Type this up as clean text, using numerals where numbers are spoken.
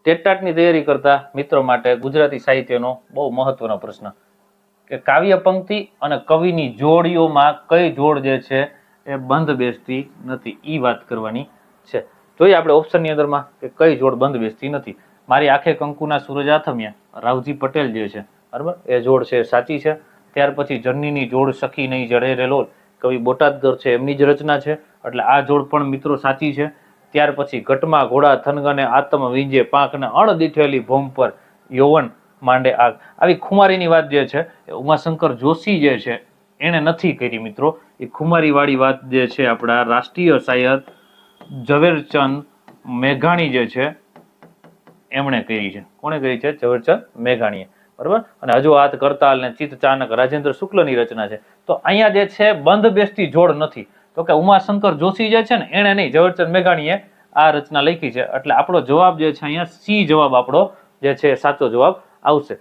ટેટાટની તૈયારી કરતા મિત્રો માટે ગુજરાતી સાહિત્યનો બહુ મહત્વનો પ્રશ્ન કે કાવ્ય પંક્તિ અને કવિની જોડીઓમાં કઈ જોડ જે છે એ બંધ બેસતી નથી, એ વાત કરવાની છે. જોઈએ આપણે ઓપ્શનની અંદરમાં કે કઈ જોડ બંધ બેસતી નથી. મારી આંખે કંકુના સૂરજ આથમ્યા, રાવજી પટેલ જે છે બરાબર, એ જોડ છે સાચી છે. ત્યાર પછી જર્નીની જોડ સખી નહીં જડે રે લોલ, કવિ બોટાદગર છે એમની જ રચના છે, એટલે આ જોડ પણ મિત્રો સાચી છે. ત્યાર પછી ઘટમાં ઘોડા થનગને આત્મ વીંજે, પાંખને અણદીઠેલી ભૂમ પર યૌવન માંડે આગ. આવી ખુમારીની વાત જે છે એ ઉમાશંકર જોશી જે છે એને નથી કરી મિત્રો. એ ખુમારી વાળી વાત જે છે આપણા રાષ્ટ્રીય શાયર ઝવેરચંદ મેઘાણી જે છે એમણે કરી છે. કોણે કરી છે? ઝવેરચંદ મેઘાણીએ, બરાબર. અને હજુ હાથ કરતાલ ને ચિત્ત ચાનક રાજેન્દ્ર શુક્લની રચના છે. તો અહીંયા જે છે બંધ બેસતી જોડ નથી, તો કે ઉમાશંકર જોશી જે છે ને એને નહીં, ઝવેરચંદ મેઘાણીએ આ રચના લખી છે. એટલે આપણો જવાબ જે છે અહીંયા સી જવાબ આપણો જે છે સાચો જવાબ આવશે.